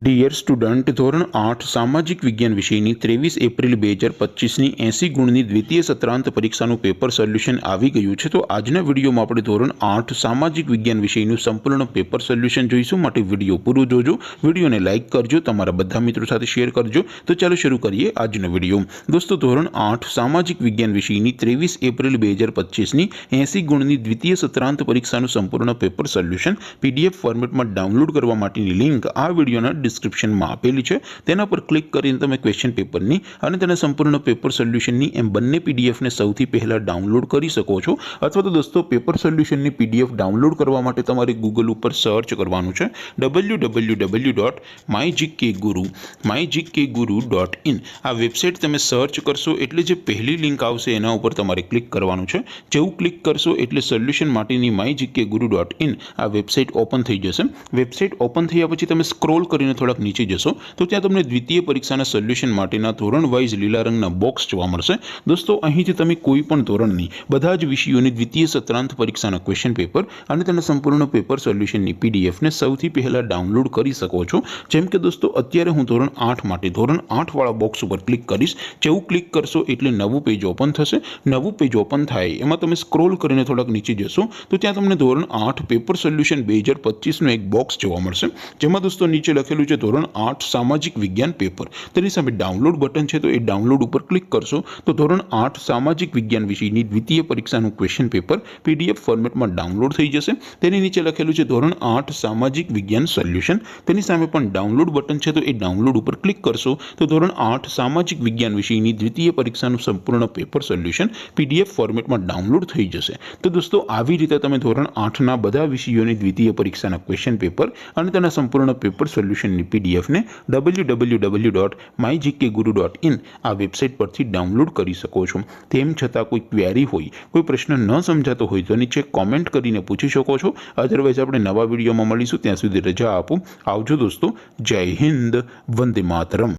Dear student, ધોરણ 8 સામાજિક વિજ્ઞાન વિષયની 23 એપ્રિલ 2025ની 80 ગુણની દ્વિતીય સત્રાંત પરીક્ષાનું પેપર સોલ્યુશન આવી ગયું છે। તો આજના વિડીયોમાં આપણે ધોરણ 8 સામાજિક વિજ્ઞાન વિષયનું સંપૂર્ણ પેપર સોલ્યુશન જોઈશું। માટે વિડીયો પૂરો જોજો, વિડીયોને લાઇક કરજો, તમારા બધા મિત્રો સાથે શેર કરજો। તો ચાલો શરૂ કરીએ આજનો વિડીયો। દોસ્તો, ધોરણ 8 સામાજિક વિજ્ઞાન વિષયની 23 એપ્રિલ 2025ની 80 ગુણની દ્વિતીય સત્રાંત પરીક્ષાનું સંપૂર્ણ પેપર સોલ્યુશન PDF ફોર્મેટમાં ડાઉનલોડ કરવા માટેની લિંક આ વિડીયોના ડિસ્ક્રિપ્શનમાં આપેલી છે। તેના પર ક્લિક કરીને તમે ક્વેશ્ચન પેપરની અને તેના સંપૂર્ણ પેપર સોલ્યુશનની એમ બંને પીડીએફને સૌથી પહેલાં ડાઉનલોડ કરી શકો છો। અથવા તો દોસ્તો, પેપર સોલ્યુશનની PDF ડાઉનલોડ કરવા માટે તમારે ગૂગલ ઉપર સર્ચ કરવાનું છે www.mygkguru.in। આ વેબસાઇટ તમે સર્ચ કરશો એટલે જે પહેલી લિંક આવશે એના ઉપર તમારે ક્લિક કરવાનું છે। જેવું ક્લિક કરશો એટલે સોલ્યુશન માટેની mygkguru.in આ વેબસાઇટ ઓપન થઈ જશે। વેબસાઇટ ઓપન થયા પછી તમે સ્ક્રોલ કરીને થોડાક નીચે જશો તો ત્યાં તમને દ્વિતીય પરીક્ષાના સોલ્યુશન માટેના ધોરણ વાઇઝ લીલા રંગના બોક્સ જોવા મળશે। દોસ્તો, અહીંથી તમે કોઈ પણ ધોરણની બધા જ વિષયોની દ્વિતીય સત્રાંત પરીક્ષાના ક્વેશ્ચન પેપર અને તેના સંપૂર્ણ પેપર સોલ્યુશનની પીડીએફને સૌથી પહેલાં ડાઉનલોડ કરી શકો છો। જેમ કે દોસ્તો, અત્યારે હું ધોરણ 8 માટે ધોરણ 8 વાળા બોક્સ ઉપર ક્લિક કરીશ। જેવું ક્લિક કરશો એટલે નવું પેજ ઓપન થશે। નવું પેજ ઓપન થાય એમાં તમે સ્ક્રોલ કરીને થોડાક નીચે જશો તો ત્યાં તમને ધોરણ 8 પેપર સોલ્યુશન 2025નું એક બોક્સ જોવા મળશે। જેમાં દોસ્તો નીચે લખેલું છે ધોરણ 8 સામાજિક વિજ્ઞાન પેપર। તેની સામે ડાઉનલોડ બટન છે, તો એ ડાઉનલોડ ઉપર ક્લિક કરશો તો ધોરણ 8 સામાજિક વિજ્ઞાન વિષયની દ્વિતીય પરીક્ષાનું ક્વેશ્ચન પેપર PDF ફોર્મેટમાં ડાઉનલોડ થઈ જશે। તેની નીચે લખેલું છે ધોરણ 8 સામાજિક વિજ્ઞાન સોલ્યુશન। તેની સામે પણ ડાઉનલોડ બટન છે, તો એ ડાઉનલોડ ઉપર ક્લિક કરશો તો ધોરણ 8 સામાજિક વિજ્ઞાન વિષયની દ્વિતીય પરીક્ષાનું સંપૂર્ણ પેપર સોલ્યુશન PDF ફોર્મેટમાં ડાઉનલોડ થઈ જશે। તો દોસ્તો, આવી રીતે તમે ધોરણ 8ના બધા વિષયોની દ્વિતીય પરીક્ષાના ક્વેશ્ચન પેપર અને તેના સંપૂર્ણ પેપર સોલ્યુશનની પીડીએફને www.mygkguru.in આ વેબસાઇટ પરથી ડાઉનલોડ કરી શકો છો। તેમ છતાં કોઈ ક્વેરી હોય, કોઈ પ્રશ્ન ન સમજાતો હોય તો નીચે કોમેન્ટ કરીને પૂછી શકો છો। અધરવાઇઝ આપણે નવા વિડીયોમાં મળીશું, ત્યાં સુધી રજા આપો। આવજો દોસ્તો, જય હિન્દ, વંદે માતરમ।